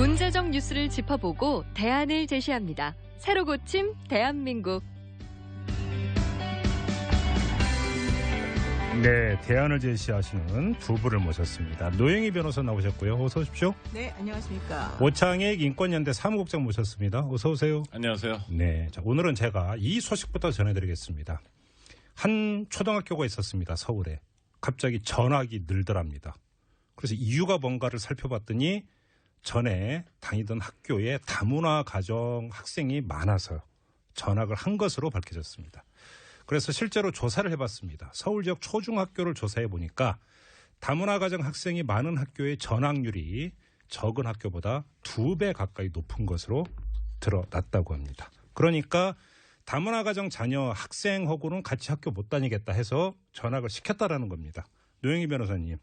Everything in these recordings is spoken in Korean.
문제적 뉴스를 짚어보고 대안을 제시합니다. 새로 고침 대한민국. 네, 대안을 제시하시는 두 분을 모셨습니다. 노영희 변호사 나오셨고요. 어서 오십시오. 네, 안녕하십니까. 오창익 인권연대 사무국장 모셨습니다. 어서 오세요. 안녕하세요. 네, 자, 오늘은 제가 이 소식부터 전해드리겠습니다. 한 초등학교가 있었습니다. 서울에. 갑자기 전학이 늘더랍니다. 그래서 이유가 뭔가를 살펴봤더니 전에 다니던 학교에 다문화 가정 학생이 많아서 전학을 한 것으로 밝혀졌습니다. 그래서 실제로 조사를 해봤습니다. 서울 지역 초중학교를 조사해 보니까 다문화 가정 학생이 많은 학교의 전학률이 적은 학교보다 2배 가까이 높은 것으로 드러났다고 합니다. 그러니까 다문화 가정 자녀 학생하고는 같이 학교 못 다니겠다 해서 전학을 시켰다라는 겁니다. 노영희 변호사님,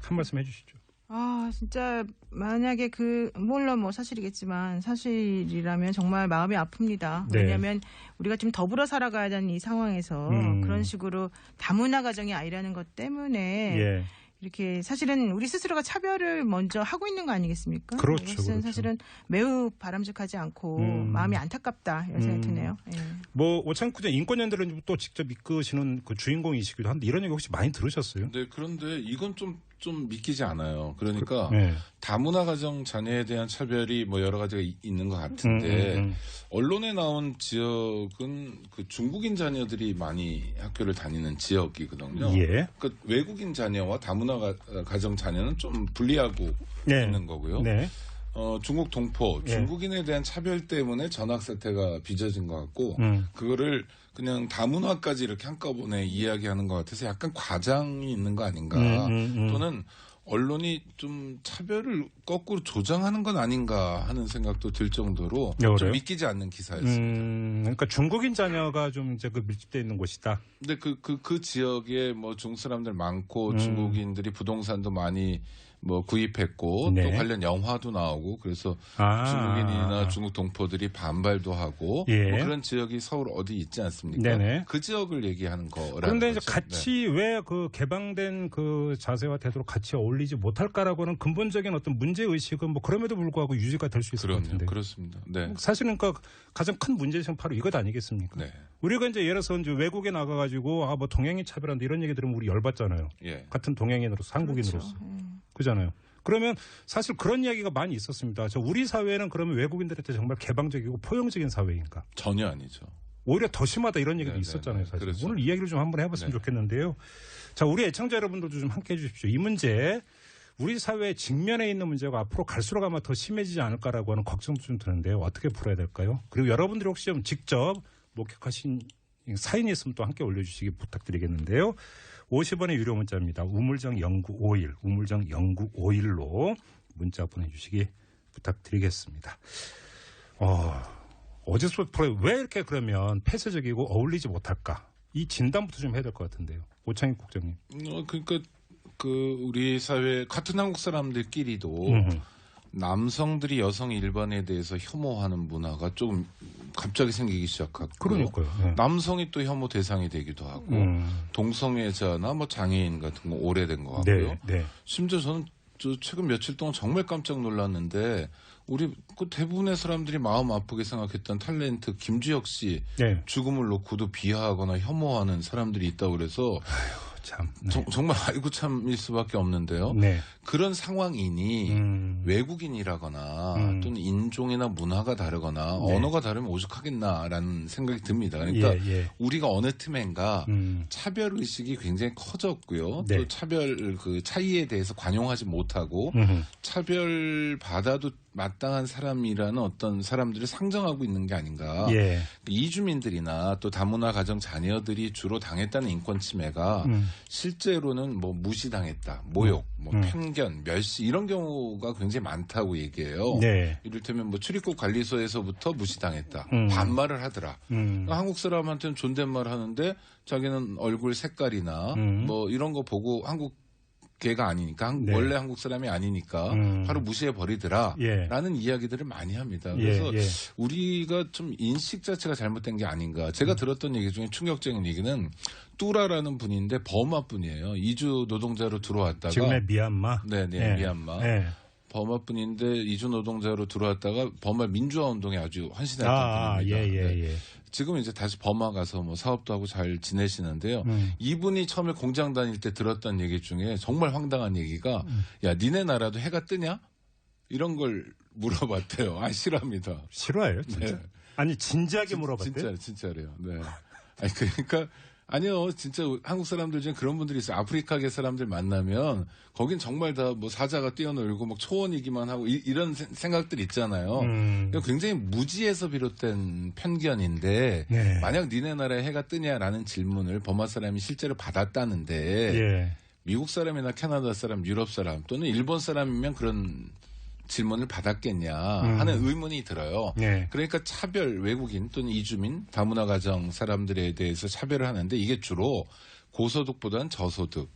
한 말씀 해주시죠. 진짜 만약에 물론 사실이겠지만 사실이라면 정말 마음이 아픕니다. 네. 왜냐하면 우리가 좀 더불어 살아가야 되는 이 상황에서 그런 식으로 다문화 가정이 아니라는 것 때문에 예. 이렇게 사실은 우리 스스로가 차별을 먼저 하고 있는 거 아니겠습니까? 그렇죠, 이것은 그렇죠. 사실은 매우 바람직하지 않고 마음이 안타깝다 이런 생각이 드네요. 예. 오창익 국장 인권연대를 또 직접 이끄시는 그 주인공이시기도 한데 이런 얘기 혹시 많이 들으셨어요? 네, 그런데 이건 좀 믿기지 않아요. 그러니까 네. 다문화 가정 자녀에 대한 차별이 여러 가지가 있는 것 같은데 언론에 나온 지역은 그 중국인 자녀들이 많이 학교를 다니는 지역이거든요. 예. 그 외국인 자녀와 다문화 가정 자녀는 좀 분리하고 네. 있는 거고요. 네. 중국 동포, 예. 중국인에 대한 차별 때문에 전학 사태가 빚어진 것 같고 그거를 그냥 다문화까지 이렇게 한꺼번에 이야기하는 것 같아서 약간 과장이 있는 거 아닌가 또는 언론이 좀 차별을 거꾸로 조장하는 건 아닌가 하는 생각도 들 정도로 좀 믿기지 않는 기사였습니다. 그러니까 중국인 자녀가 좀 이제 밀집되어 있는 곳이다. 근데 그 지역에 중국 사람들 많고 중국인들이 부동산도 많이 구입했고 네. 또 관련 영화도 나오고 그래서 중국인이나 중국 동포들이 반발도 하고 예. 그런 지역이 서울 어디 있지 않습니까? 네네. 그 지역을 얘기하는 거라는 그런데 거죠. 이제 같이 왜 그 개방된 그 자세와 태도로 같이 어울리지 못할까라고는 근본적인 어떤 문제 의식은 그럼에도 불구하고 유지가 될 수 있을 것 같은데. 그렇습니다. 네. 사실은 그 가장 큰 문제는 바로 이것 아니겠습니까? 네. 우리가 이제 예를 들어서 이제 외국에 나가가지고 동양인 차별한다 이런 얘기 들으면 우리 열받잖아요. 예. 같은 동양인으로서 한국인으로서. 그잖아요. 그러면 사실 그런 이야기가 많이 있었습니다. 우리 사회는 그러면 외국인들한테 정말 개방적이고 포용적인 사회인가? 전혀 아니죠. 오히려 더 심하다 이런 얘기도 네네네. 있었잖아요. 사실. 그렇죠. 오늘 이 이야기를 좀 한번 해봤으면 좋겠는데요. 자, 우리 애청자 여러분들도 좀 함께해 주십시오. 이 문제 우리 사회에 직면해 있는 문제가 앞으로 갈수록 아마 더 심해지지 않을까라고 하는 걱정도 좀 드는데요. 어떻게 풀어야 될까요? 그리고 여러분들이 혹시 좀 직접 목격하신 사연이 있으면 또 함께 올려주시기 부탁드리겠는데요. 50원의 유료 문자입니다. 우물정 0951, 우물정 0951로 문자 보내주시기 부탁드리겠습니다. 어제서부터 왜 이렇게 그러면 폐쇄적이고 어울리지 못할까? 이 진단부터 좀 해야 될 것 같은데요. 오창익 국장님. 그러니까 우리 사회 같은 한국 사람들끼리도 남성들이 여성 일반에 대해서 혐오하는 문화가 좀 갑자기 생기기 시작했고 그러니까요. 네. 남성이 또 혐오 대상이 되기도 하고 동성애자나 장애인 같은 거 오래된 것 같고요. 네. 심지어 저는 최근 며칠 동안 정말 깜짝 놀랐는데 우리 대부분의 사람들이 마음 아프게 생각했던 탤런트 김주혁 씨 네. 죽음을 놓고도 비하하거나 혐오하는 사람들이 있다고 그래서 참. 네. 정말 아이고 참일 수밖에 없는데요. 네. 그런 상황이니 외국인이라거나 또는 인종이나 문화가 다르거나 언어가 다르면 오죽하겠나라는 생각이 듭니다. 그러니까 우리가 어느 틈엔가 차별 의식이 굉장히 커졌고요. 네. 또 차별 차이에 대해서 관용하지 못하고 차별 받아도 마땅한 사람이라는 어떤 사람들을 상정하고 있는 게 아닌가. 이주민들이나 또 다문화 가정 자녀들이 주로 당했다는 인권 침해가 실제로는 무시당했다, 모욕, 편견, 멸시 이런 경우가 굉장히 많다고 얘기해요. 네. 이를테면 출입국 관리소에서부터 무시당했다, 반말을 하더라. 한국 사람한테는 존댓말 하는데 자기는 얼굴 색깔이나 이런 거 보고 한국 걔가 아니니까 원래 한국 사람이 아니니까 바로 무시해 버리더라라는 이야기들을 많이 합니다. 그래서 우리가 좀 인식 자체가 잘못된 게 아닌가. 제가 들었던 얘기 중에 충격적인 얘기는 뚜라라는 분인데 버마 분이에요. 이주 노동자로 들어왔다가 지금의 미얀마. 네네 미얀마. 버마뿐인데 이주 노동자로 들어왔다가 버마 민주화 운동에 아주 헌신했던 분입니다. 예. 지금 이제 다시 버마 가서 뭐 사업도 하고 잘 지내시는데요. 이분이 처음에 공장 다닐 때 들었던 얘기 중에 정말 황당한 얘기가 야, 니네 나라도 해가 뜨냐? 이런 걸 물어봤대요. 아, 싫어합니다. 싫어해요, 진짜? 네. 아니, 진지하게 물어봤대요? 진짜래요. 네. 아니, 그러니까, 아니요. 진짜 한국 사람들 중에 그런 분들이 있어요. 아프리카계 사람들 만나면 거긴 정말 다 뭐 사자가 뛰어놀고 막 초원이기만 하고 이런 생각들 있잖아요. 굉장히 무지에서 비롯된 편견인데 네. 만약 니네 나라에 해가 뜨냐라는 질문을 버마 사람이 실제로 받았다는데 예. 미국 사람이나 캐나다 사람, 유럽 사람 또는 일본 사람이면 그런 질문을 받았겠냐 하는 의문이 들어요. 네. 그러니까 차별, 외국인 또는 이주민, 다문화 가정 사람들에 대해서 차별을 하는데 이게 주로 고소득보다는 저소득.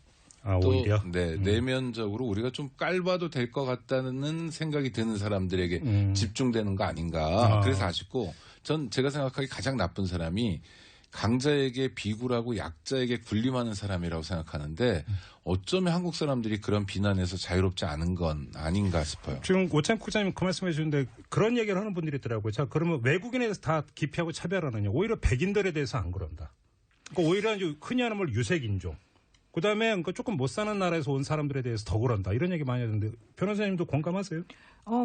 또 오히려? 네, 내면적으로 우리가 좀 깔봐도 될 것 같다는 생각이 드는 사람들에게 집중되는 거 아닌가. 그래서 아쉽고 제가 생각하기 가장 나쁜 사람이 강자에게 비굴하고 약자에게 군림하는 사람이라고 생각하는데 어쩌면 한국 사람들이 그런 비난에서 자유롭지 않은 건 아닌가 싶어요. 지금 오창국 국장님 그 말씀해 주는데 그런 얘기를 하는 분들이 있더라고요. 자, 그러면 외국인에 대해서 다 기피하고 차별하느냐. 오히려 백인들에 대해서 안 그런다. 그러니까 오히려 이제 흔히 하는 말 유색인종. 그다음에 그러니까 조금 못 사는 나라에서 온 사람들에 대해서 더 그런다. 이런 얘기 많이 하는데 변호사님도 공감하세요?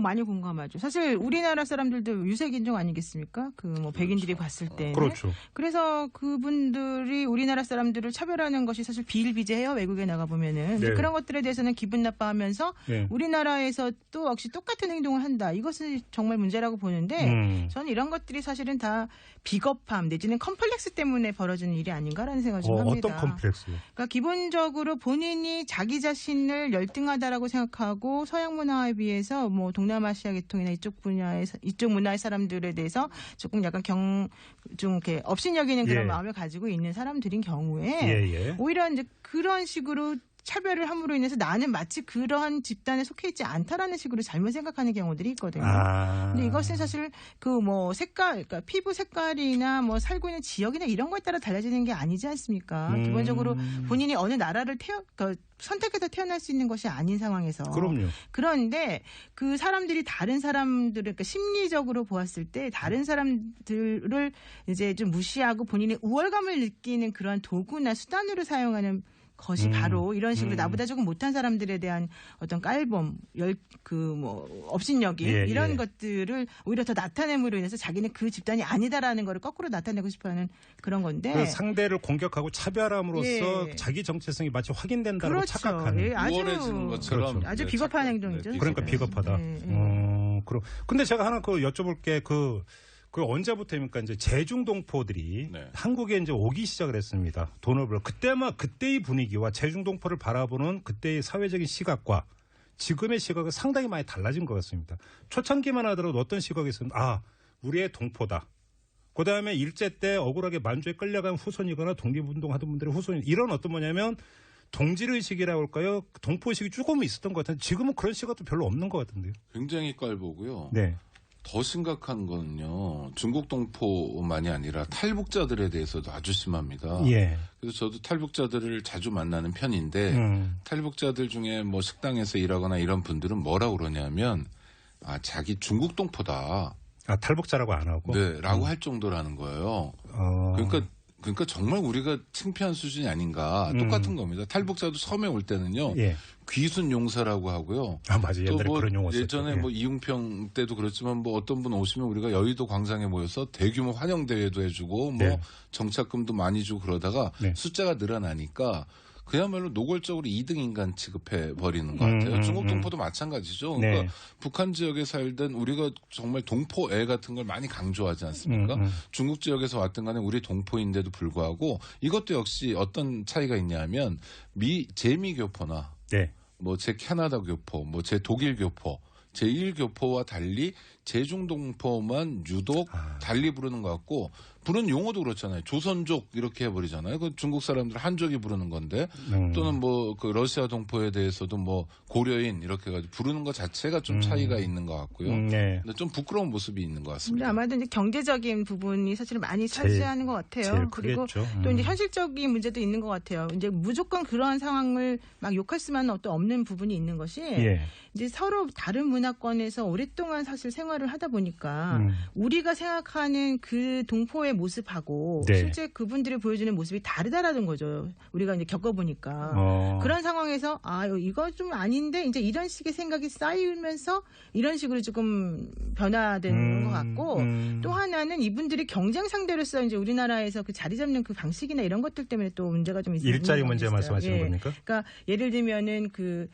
많이 공감하죠. 사실 우리나라 사람들도 유색인종 아니겠습니까? 뭐 백인들이 봤을 때. 그렇죠. 그래서 그분들이 우리나라 사람들을 차별하는 것이 사실 비일비재해요. 외국에 나가 보면은. 네. 그런 것들에 대해서는 기분 나빠하면서 네. 우리나라에서 또 역시 똑같은 행동을 한다. 이것은 정말 문제라고 보는데 저는 이런 것들이 사실은 다 비겁함 내지는 컴플렉스 때문에 벌어지는 일이 아닌가라는 생각을 좀 합니다. 어떤 컴플렉스요? 그러니까 기본적으로 본인이 자기 자신을 열등하다라고 생각하고 서양 문화에 비해서 뭐 동남아시아 계통이나 이쪽 문화의 사람들에 대해서 조금 약간 좀 이렇게 업신여기는 그런 마음을 가지고 있는 사람들인 경우에 오히려 이제 그런 식으로 차별을 함으로 인해서 나는 마치 그러한 집단에 속해 있지 않다라는 식으로 잘못 생각하는 경우들이 있거든요. 근데 이것은 사실 그러니까 피부 색깔이나 뭐 살고 있는 지역이나 이런 거에 따라 달라지는 게 아니지 않습니까? 기본적으로 본인이 어느 나라를 그러니까 선택해서 태어날 수 있는 것이 아닌 상황에서. 그럼요. 그런데 그 사람들이 다른 사람들을 그러니까 심리적으로 보았을 때 다른 사람들을 이제 좀 무시하고 본인의 우월감을 느끼는 그러한 도구나 수단으로 사용하는 것이 바로 이런 식으로 나보다 조금 못한 사람들에 대한 어떤 깔봄, 업신여기 이런 것들을 오히려 더 나타냄으로 인해서 자기는 그 집단이 아니다라는 거를 거꾸로 나타내고 싶어하는 그런 건데 상대를 공격하고 차별함으로써 자기 정체성이 마치 확인된다고 그렇죠. 착각하는 우월해지는 것처럼 아주 비겁한 행동이죠. 그러니까 비겁하다. 근데 제가 하나 여쭤볼 게 그 언제부터입니까? 이제 제중동포들이 한국에 이제 오기 시작을 했습니다. 돈을 벌어. 그때의 분위기와 제중동포를 바라보는 그때의 사회적인 시각과 지금의 시각은 상당히 많이 달라진 것 같습니다. 초창기만 하더라도 어떤 시각이 있었는데 우리의 동포다. 그다음에 일제 때 억울하게 만주에 끌려간 후손이거나 독립운동하던 분들의 후손이 이런 어떤 뭐냐면 동질의식이라고 할까요? 동포의식이 조금 있었던 것 같은데 지금은 그런 시각도 별로 없는 것 같은데요. 굉장히 깔보고요. 네. 더 심각한 거는요. 중국 동포만이 아니라 탈북자들에 대해서도 아주 심합니다. 그래서 저도 탈북자들을 자주 만나는 편인데 탈북자들 중에 뭐 식당에서 일하거나 이런 분들은 뭐라고 그러냐면 자기 중국 동포다. 탈북자라고 안 하고? 네, 라고 할 정도라는 거예요. 그러니까 정말 우리가 창피한 수준이 아닌가. 똑같은 겁니다. 탈북자도 섬에 올 때는요. 귀순 용사라고 하고요. 맞아요. 옛날에 그런 용어 썼죠. 예전에 이웅평 때도 그렇지만 어떤 분 오시면 우리가 여의도 광장에 모여서 대규모 환영 대회도 해주고 정착금도 많이 주고 그러다가 숫자가 늘어나니까 그야말로 노골적으로 2등 인간 취급해 버리는 것 같아요. 중국 동포도 마찬가지죠. 그러니까 북한 지역에 살던 우리가 정말 동포애 같은 걸 많이 강조하지 않습니까? 중국 지역에서 왔든 간에 우리 동포인데도 불구하고 이것도 역시 어떤 차이가 있냐면 제미교포나 제 캐나다 교포, 제 독일 교포, 제1교포와 달리 제중동포만 유독 달리 부르는 것 같고 부르는 용어도 그렇잖아요. 조선족 이렇게 해버리잖아요. 그 중국 사람들 한족이 부르는 건데 또는 뭐 그 러시아 동포에 대해서도 뭐 고려인 이렇게 해가지고 부르는 것 자체가 좀 차이가 있는 것 같고요. 네. 근데 좀 부끄러운 모습이 있는 것 근데 같습니다. 아마도 이제 경제적인 부분이 사실 많이 차지하는 것 같아요. 그리고 또 이제 현실적인 문제도 있는 것 같아요. 이제 무조건 그러한 상황을 막 욕할 수만은 또 없는 부분이 있는 것이 이제 서로 다른 문화권에서 오랫동안 사실 생활을 하다 보니까 우리가 생각하는 그 동포의 모습하고 실제 그분들이 보여주는 모습이 다르다라는 거죠. 우리가 이제 겪어보니까 그런 상황에서 이거 좀 아닌데 이제 이런 식의 생각이 쌓이면서 이런 식으로 조금 변화되는 것 같고 또 하나는 이분들이 경쟁 상대로서 이제 우리나라에서 그 자리 잡는 그 방식이나 이런 것들 때문에 또 문제가 좀 있어요. 일자리 문제 말씀하시는 겁니까? 그러니까 예를 들면은 그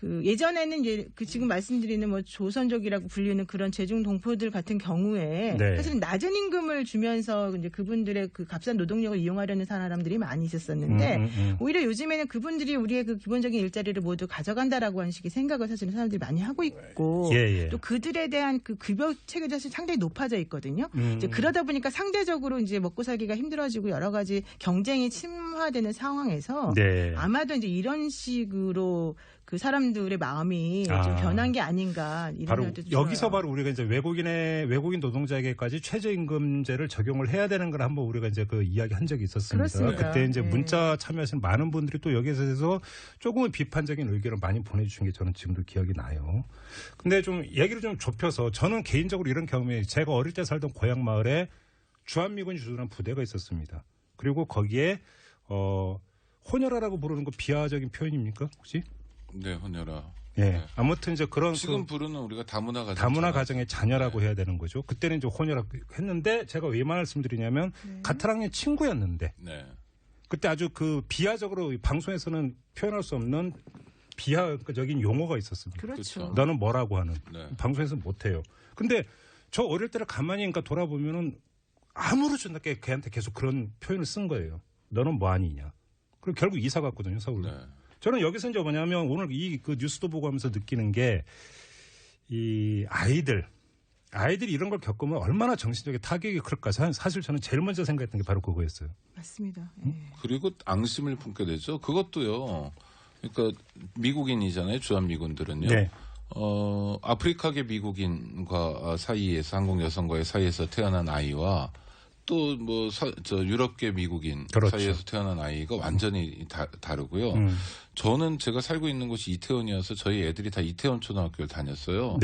예전에는 이제 그 지금 말씀드리는 뭐 조선족이라고 불리는 그런 제중 동포들 같은 경우에 사실 낮은 임금을 주면서 이제 그분들의 그 값싼 노동력을 이용하려는 사람들이 많이 있었었는데 오히려 요즘에는 그분들이 우리의 그 기본적인 일자리를 모두 가져간다라고 하는 식의 생각을 사실은 사람들이 많이 하고 있고 또 그들에 대한 그 급여 체계도 사실 상당히 높아져 있거든요. 이제 그러다 보니까 상대적으로 이제 먹고 살기가 힘들어지고 여러 가지 경쟁이 침화되는 상황에서 아마도 이제 이런 식으로 그 사람들의 마음이 좀 변한 게 아닌가 이런 바로 생각도 여기서 들어요. 바로 우리가 이제 외국인 노동자에게까지 최저임금제를 적용을 해야 되는 걸 한번 우리가 이제 그 이야기한 적이 있었습니다. 그렇습니다. 그때 이제 문자 참여하신 많은 분들이 또 여기에 대해서 조금은 비판적인 의견을 많이 보내주신 게 저는 지금도 기억이 나요. 근데 좀 얘기를 좀 좁혀서 저는 개인적으로 이런 경험이 제가 어릴 때 살던 고향 마을에 주한미군이 주둔한 부대가 있었습니다. 그리고 거기에 혼혈아라고 부르는 거 비하적인 표현입니까 혹시? 네, 혼혈아. 아무튼 이제 그런 지금 부르는 우리가 다문화 가정의 자녀라고 해야 되는 거죠. 그때는 이제 혼혈아 했는데 제가 왜 말씀드리냐면 같은 학년 친구였는데 그때 아주 그 비하적으로 방송에서는 표현할 수 없는 비하적인 용어가 있었습니다. 그렇죠. 너는 뭐라고 하는 방송에서 못해요. 근데 저 어릴 때를 가만히 그러니까 돌아보면은 아무렇지 않게 걔한테 계속 그런 표현을 쓴 거예요. 너는 뭐 아니냐. 그리고 결국 이사 갔거든요, 서울로. 저는 여기서 이제 뭐냐면 오늘 이 그 뉴스도 보고 하면서 느끼는 게 이 아이들이 이런 걸 겪으면 얼마나 정신적인 타격이 클까. 사실 저는 제일 먼저 생각했던 게 바로 그거였어요. 맞습니다. 그리고 앙심을 품게 되죠. 그것도요. 그러니까 미국인이잖아요. 주한미군들은요. 아프리카계 미국인과 사이에서 한국 여성과의 사이에서 태어난 아이와 또 뭐 유럽계 미국인 사이에서 태어난 아이가 완전히 다르고요. 저는 제가 살고 있는 곳이 이태원이어서 저희 애들이 다 이태원 초등학교를 다녔어요.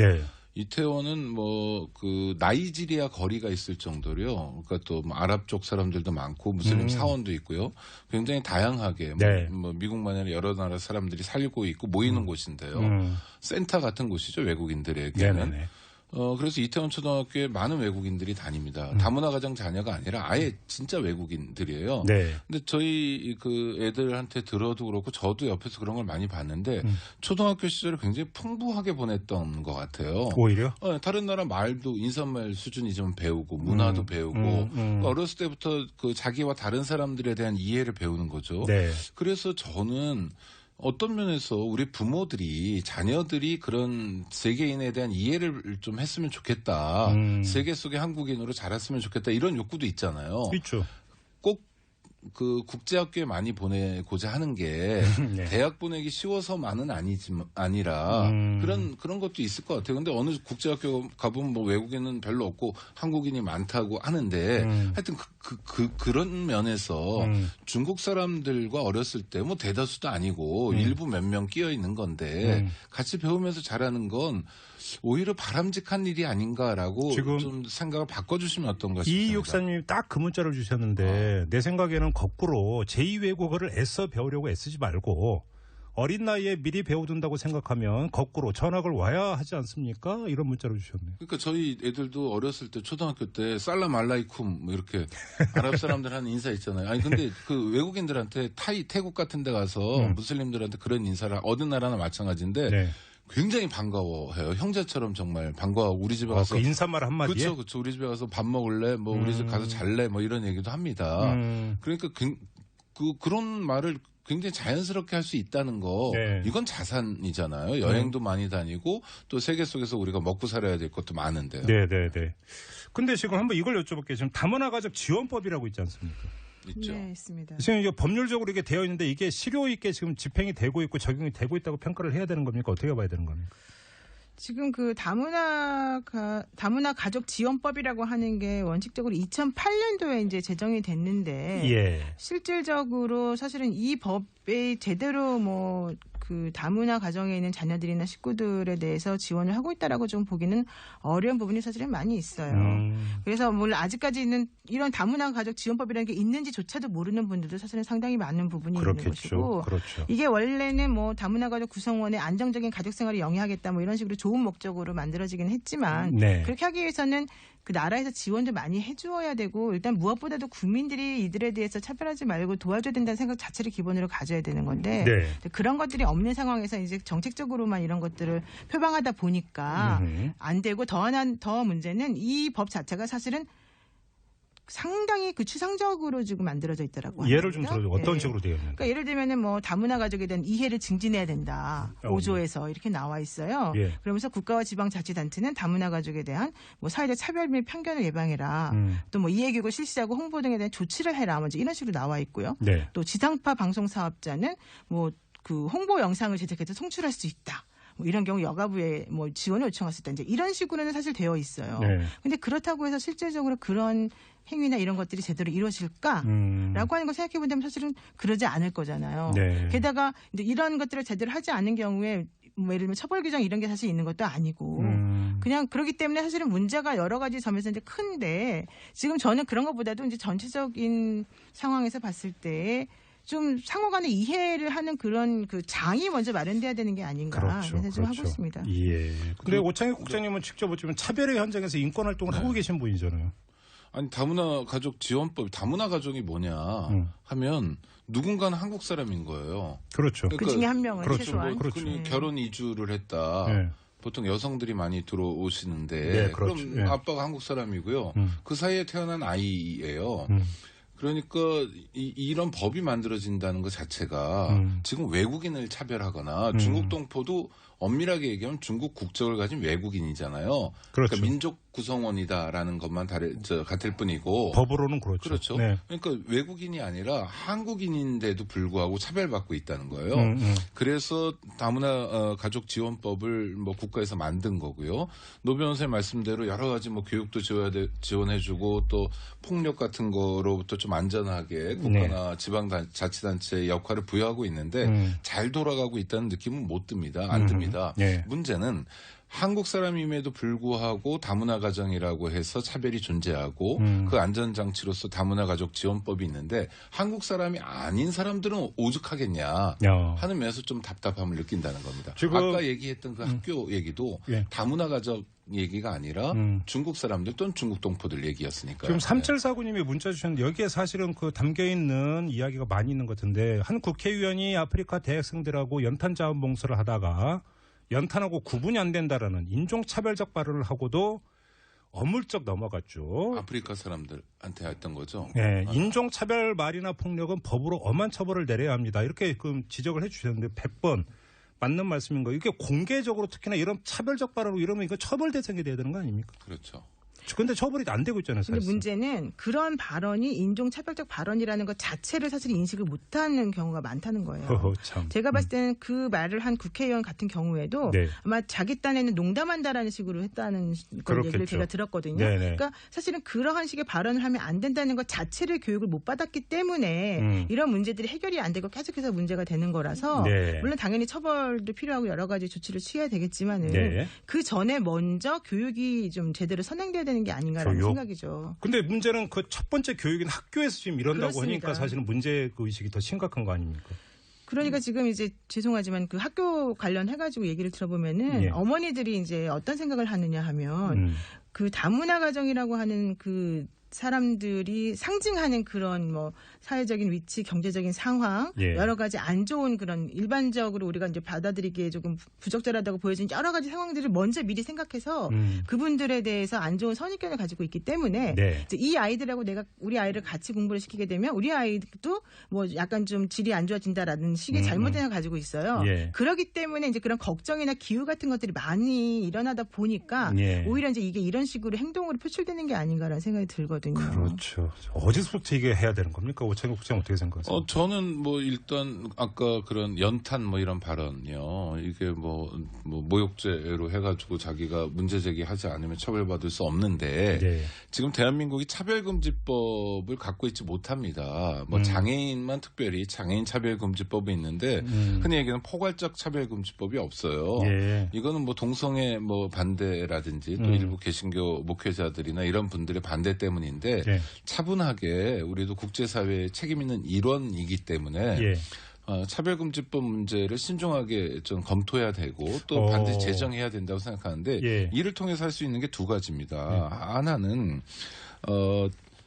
이태원은 뭐 그 나이지리아 거리가 있을 정도로요. 그러니까 또 뭐 아랍 쪽 사람들도 많고 무슬림 사원도 있고요. 굉장히 다양하게 뭐 미국만의 여러 나라 사람들이 살고 있고 모이는 곳인데요. 센터 같은 곳이죠, 외국인들에게는. 그래서 이태원 초등학교에 많은 외국인들이 다닙니다. 다문화 가정 자녀가 아니라 아예 진짜 외국인들이에요. 근데 저희 그 애들한테 들어도 그렇고 저도 옆에서 그런 걸 많이 봤는데 초등학교 시절을 굉장히 풍부하게 보냈던 것 같아요. 오히려? 다른 나라 말도 인사말 수준이 좀 배우고 문화도 배우고 어렸을 때부터 그 자기와 다른 사람들에 대한 이해를 배우는 거죠. 그래서 저는 어떤 면에서 우리 부모들이 자녀들이 그런 세계인에 대한 이해를 좀 했으면 좋겠다. 세계 속의 한국인으로 자랐으면 좋겠다. 이런 욕구도 있잖아요. 있죠. 꼭 그 국제학교에 많이 보내고자 하는 게 대학 보내기 쉬워서만은 아니라 그런 것도 있을 것 같아요. 근데 어느 국제학교 가보면 뭐 외국인은 별로 없고 한국인이 많다고 하는데 하여튼 그런 면에서 중국 사람들과 어렸을 때 뭐 대다수도 아니고 일부 몇 명 끼어 있는 건데 같이 배우면서 자라는 건 오히려 바람직한 일이 아닌가라고 지금 좀 생각을 바꿔주시면 어떤가 싶습니다. 이 육사님이 딱 그 문자를 주셨는데 내 생각에는 거꾸로 제2외국어를 애써 배우려고 애쓰지 말고 어린 나이에 미리 배워둔다고 생각하면 거꾸로 전학을 와야 하지 않습니까? 이런 문자를 주셨네요. 그러니까 저희 애들도 어렸을 때 초등학교 때 살람 알라이쿰 뭐 이렇게 아랍 사람들 하는 인사 있잖아요. 아니 근데 그 외국인들한테 태국 같은 데 가서 무슬림들한테 그런 인사를 어느 나라나 마찬가지인데 굉장히 반가워해요. 형제처럼 정말 반가워하고 우리 집에 가서 그 인사말 한마디에? 그렇죠. 우리 집에 가서 밥 먹을래? 뭐 우리 집 가서 잘래? 뭐 이런 얘기도 합니다. 그러니까 그런 말을 굉장히 자연스럽게 할 수 있다는 거 네. 이건 자산이잖아요. 여행도 많이 다니고 또 세계 속에서 우리가 먹고 살아야 될 것도 많은데요. 네네네. 근데 지금 한번 이걸 여쭤볼게요. 지금 다문화 가족 지원법이라고 있지 않습니까? 있죠. 네, 있습니다. 지금 이게 법률적으로 이게 되어 있는데 이게 실효 있게 지금 집행이 되고 있고 적용이 되고 있다고 평가를 해야 되는 겁니까? 어떻게 봐야 되는 겁니까? 지금 그 다문화 가족 지원법이라고 하는 게 원칙적으로 2008년도에 이제 제정이 됐는데 예. 실질적으로 사실은 이 법에 제대로 뭐 그 다문화 가정에 있는 자녀들이나 식구들에 대해서 지원을 하고 있다라고 좀 보기는 어려운 부분이 사실은 많이 있어요. 그래서 물론 아직까지는 이런 다문화 가족 지원법이라는 게 있는지조차도 모르는 분들도 사실은 상당히 많은 부분이 그렇겠죠. 있는 것이고 그렇죠. 이게 원래는 뭐 다문화 가족 구성원의 안정적인 가족 생활을 영위하겠다 뭐 이런 식으로 좋은 목적으로 만들어지긴 했지만 네. 그렇게 하기 위해서는 그 나라에서 지원도 많이 해주어야 되고 일단 무엇보다도 국민들이 이들에 대해서 차별하지 말고 도와줘야 된다는 생각 자체를 기본으로 가져야 되는 건데 네. 그런 것들이 없는 상황에서 이제 정책적으로만 이런 것들을 표방하다 보니까 안 되고 더 문제는 이 법 자체가 사실은 상당히 그 추상적으로 지금 만들어져 있더라고요. 예를 좀 들어줘. 어떤 네. 식으로 되어 있는지. 그러니까 예를 들면은 뭐 다문화 가족에 대한 이해를 증진해야 된다. 네. 5조에서 이렇게 나와 있어요. 예. 그러면서 국가와 지방자치단체는 다문화 가족에 대한 뭐 사회적 차별 및 편견을 예방해라. 또 뭐 이해교육을 실시하고 홍보 등에 대한 조치를 해라. 먼저 이런 식으로 나와 있고요. 네. 또 지상파 방송 사업자는 뭐 그 홍보 영상을 제작해서 송출할 수 있다. 뭐 이런 경우 여가부에 뭐 지원을 요청할 수 있다. 이제 이런 식으로는 사실 되어 있어요. 네. 근데 그렇다고 해서 실질적으로 그런 행위나 이런 것들이 제대로 이루어질까라고 하는 걸 생각해 본다면 사실은 그러지 않을 거잖아요. 네. 게다가 이제 이런 것들을 제대로 하지 않은 경우에 뭐 예를 들면 처벌 규정 이런 게 사실 있는 것도 아니고 그냥 그렇기 때문에 사실은 문제가 여러 가지 점에서 이제 큰데 지금 저는 그런 것보다도 이제 전체적인 상황에서 봤을 때 좀 상호간의 이해를 하는 그런 그 장이 먼저 마련돼야 되는 게 아닌가 그렇죠. 그래서 좀 하고 있습니다. 예. 근데 오창익 국장님은 직접 어쩌면 차별의 현장에서 인권 활동을 하고 계신 분이잖아요. 아니 다문화 가족 지원법 다문화 가족이 뭐냐 하면 누군가는 한국 사람인 거예요. 그렇죠. 그 중에 한 명은 그렇죠. 최소한. 그렇죠. 결혼 이주를 했다. 네. 보통 여성들이 많이 들어오시는데 네, 그렇죠. 그럼 네. 아빠가 한국 사람이고요. 그 사이에 태어난 아이예요. 그러니까 이런 법이 만들어진다는 것 자체가 지금 외국인을 차별하거나 중국 동포도 엄밀하게 얘기하면 중국 국적을 가진 외국인이잖아요. 그렇죠. 그러니까 민족 구성원이다라는 것만 같을 뿐이고. 법으로는 그렇죠. 그렇죠. 네. 그러니까 외국인이 아니라 한국인인데도 불구하고 차별받고 있다는 거예요. 그래서 다문화 가족 지원법을 뭐 국가에서 만든 거고요. 노 변호사의 말씀대로 여러 가지 뭐 교육도 지원해주고 또 폭력 같은 거로부터 좀 안전하게 국가나 지방자치단체의 역할을 부여하고 있는데 잘 돌아가고 있다는 느낌은 못 듭니다. 안 듭니다. 네. 문제는 한국 사람임에도 불구하고 다문화 가정이라고 해서 차별이 존재하고 그 안전장치로서 다문화 가족 지원법이 있는데 한국 사람이 아닌 사람들은 오죽하겠냐 하는 면에서 좀 답답함을 느낀다는 겁니다. 지금 아까 얘기했던 그 학교 얘기도 예. 다문화 가족 얘기가 아니라 중국 사람들 또는 중국 동포들 얘기였으니까요. 지금 3749님이 문자 주셨는데 여기에 사실은 그 담겨있는 이야기가 많이 있는 것 같은데 한 국회의원이 아프리카 대학생들하고 연탄 자원봉사를 하다가 연탄하고 구분이 안 된다라는 인종차별적 발언을 하고도 어물쩍 넘어갔죠. 아프리카 사람들한테 했던 거죠. 네, 인종차별 말이나 폭력은 법으로 엄한 처벌을 내려야 합니다. 이렇게 그 지적을 해주셨는데 100번 맞는 말씀인 거예요. 이게 공개적으로 특히나 이런 차별적 발언으로 이러면 이거 처벌 대상이 돼야 되는 거 아닙니까? 그렇죠. 근데 처벌이 안 되고 있잖아요. 근데 사실상. 문제는 그런 발언이 인종차별적 발언이라는 것 자체를 사실 인식을 못하는 경우가 많다는 거예요. 허허, 참. 제가 봤을 때는 그 말을 한 국회의원 같은 경우에도 네. 아마 자기 딴에는 농담한다라는 식으로 했다는 그런 얘기를 제가 들었거든요. 네네. 그러니까 사실은 그러한 식의 발언을 하면 안 된다는 것 자체를 교육을 못 받았기 때문에 이런 문제들이 해결이 안 되고 계속해서 문제가 되는 거라서 네. 물론 당연히 처벌도 필요하고 여러 가지 조치를 취해야 되겠지만은 네. 그 전에 먼저 교육이 좀 제대로 선행돼야 되는 게 아닌가라는 교육? 생각이죠. 근데 문제는 그 첫 번째 교육인 학교에서 지금 이런다고 그렇습니다. 하니까 사실은 문제 그 의식이 더 심각한 거 아닙니까? 그러니까 지금 이제 죄송하지만 그 학교 관련해가지고 얘기를 들어보면은 예. 어머니들이 이제 어떤 생각을 하느냐 하면 그 다문화 가정이라고 하는 그 사람들이 상징하는 그런 뭐 사회적인 위치, 경제적인 상황, 예. 여러 가지 안 좋은 그런 일반적으로 우리가 이제 받아들이기에 조금 부적절하다고 보여지는 여러 가지 상황들을 먼저 미리 생각해서 그분들에 대해서 안 좋은 선입견을 가지고 있기 때문에 네. 이제 이 아이들하고 내가 우리 아이를 같이 공부를 시키게 되면 우리 아이도 뭐 약간 좀 질이 안 좋아진다라는 식의 잘못된 생각을 가지고 있어요. 예. 그렇기 때문에 이제 그런 걱정이나 기우 같은 것들이 많이 일어나다 보니까 예. 오히려 이제 이게 이런 식으로 행동으로 표출되는 게 아닌가라는 생각이 들거든요. 그렇죠. 어디서부터 이게 해야 되는 겁니까? 오창익 국장 어떻게 생각하세요? 저는 뭐 일단 아까 그런 연탄 뭐 이런 발언요. 이게 뭐 모욕죄로 해가지고 자기가 문제 제기하지 않으면 처벌받을 수 없는데 네. 지금 대한민국이 차별금지법을 갖고 있지 못합니다. 뭐 장애인만 특별히 장애인 차별금지법이 있는데 흔히 얘기하는 포괄적 차별금지법이 없어요. 예. 이거는 뭐 동성애 뭐 반대라든지 또 일부 개신교 목회자들이나 이런 분들의 반대 때문인데 예. 차분하게 우리도 국제사회에 책임 있는 일원이기 때문에 예. 차별금지법 문제를 신중하게 좀 검토해야 되고 또 반드시 제정해야 된다고 생각하는데 예. 이를 통해서 할 수 있는 게 두 가지입니다. 하나는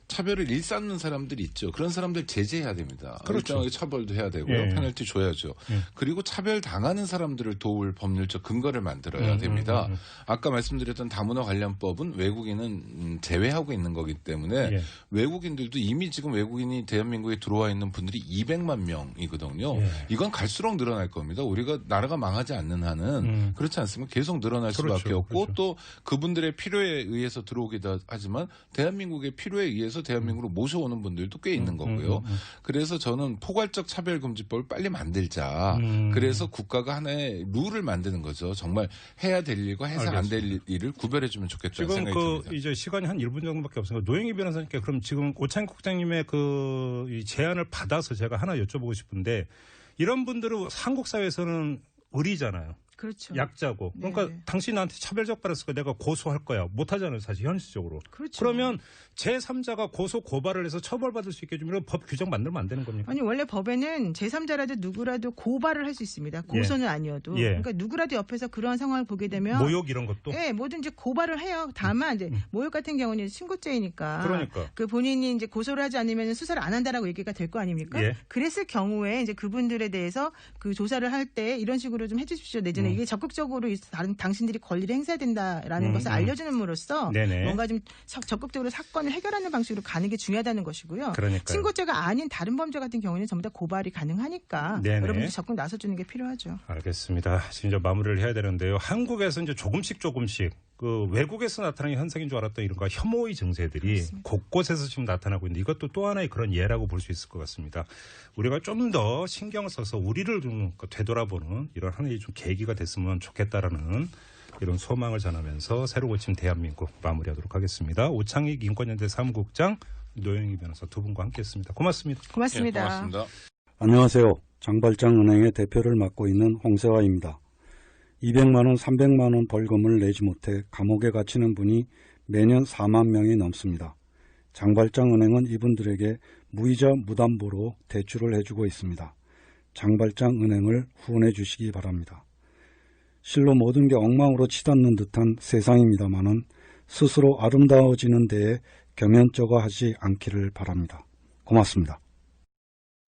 차별을 일삼는 사람들이 있죠. 그런 사람들 제재해야 됩니다. 그렇죠. 일정하게 처벌도 해야 되고요. 예. 페널티 줘야죠. 그리고 차별 당하는 사람들을 도울 법률적 근거를 만들어야 됩니다. 아까 말씀드렸던 다문화 관련법은 외국인은 제외하고 있는 거기 때문에 예. 외국인들도 이미 지금 외국인이 대한민국에 들어와 있는 분들이 200만 명이거든요. 예. 이건 갈수록 늘어날 겁니다. 우리가 나라가 망하지 않는 한은 그렇지 않습니까? 계속 늘어날 그렇죠. 수밖에 없고 그렇죠. 또 그분들의 필요에 의해서 들어오기도 하지만 대한민국의 필요에 의해서 대한민국으로 모셔오는 분들도 꽤 있는 거고요. 그래서 저는 포괄적 차별금지법을 빨리 만들자. 그래서 국가가 하나의 룰을 만드는 거죠. 정말 해야 될 일과 해서 안 될 일을 구별해주면 좋겠다는 지금 생각이 듭니다. 이제 시간이 한 1분 정도밖에 없으니까 노영희 변호사님께 그럼 지금 오창익 국장님의 이 제안을 받아서 제가 하나 여쭤보고 싶은데 이런 분들은 한국 사회에서는 의리잖아요. 그렇죠. 약자고. 그러니까 네. 당신이 나한테 차별적 발언했으니까 내가 고소할 거야. 못하잖아요. 사실 현실적으로. 그렇죠. 그러면 제3자가 고소 고발을 해서 처벌받을 수 있게 해주면 법 규정 만들면 안 되는 겁니까? 아니 원래 법에는 제3자라도 누구라도 고발을 할 수 있습니다. 고소는 아니어도. 예. 그러니까 누구라도 옆에서 그러한 상황을 보게 되면 모욕 이런 것도? 네, 뭐든지 고발을 해요. 다만 이제 모욕 같은 경우는 신고죄이니까. 그러니까. 그 본인이 이제 고소를 하지 않으면 수사를 안 한다라고 얘기가 될 거 아닙니까? 예. 그랬을 경우에 이제 그분들에 대해서 그 조사를 할 때 이런 식으로 좀 해주십시오. 내지는 이게 적극적으로 다른 당신들이 권리를 행사해야 된다라는 것을 알려주는으로써 네네. 뭔가 좀 적극적으로 사건을 해결하는 방식으로 가는 게 중요하다는 것이고요. 그러니까요. 신고죄가 아닌 다른 범죄 같은 경우는 전부 다 고발이 가능하니까 네네. 여러분들 적극 나서주는 게 필요하죠. 알겠습니다. 지금 이제 마무리를 해야 되는데요. 한국에서 이제 조금씩 그 외국에서 나타나는 현상인 줄 알았던 이런 혐오의 증세들이 그렇습니다. 곳곳에서 지금 나타나고 있는데 이것도 또 하나의 그런 예라고 볼 수 있을 것 같습니다. 우리가 좀 더 신경을 써서 우리를 좀 되돌아보는 이런 하나의 좀 계기가 됐으면 좋겠다라는 이런 소망을 전하면서 새로 고친 대한민국 마무리하도록 하겠습니다. 오창익 인권연대 사무국장 노영희 변호사 두 분과 함께했습니다. 고맙습니다. 고맙습니다. 네, 고맙습니다. 안녕하세요. 장발장은행의 대표를 맡고 있는 홍세화입니다. 200만 원, 300만 원 벌금을 내지 못해 감옥에 갇히는 분이 매년 4만 명이 넘습니다. 장발장은행은 이분들에게 무이자 무담보로 대출을 해주고 있습니다. 장발장은행을 후원해 주시기 바랍니다. 실로 모든 게 엉망으로 치닫는 듯한 세상입니다마는 스스로 아름다워지는 데에 겸연쩍어 하지 않기를 바랍니다. 고맙습니다.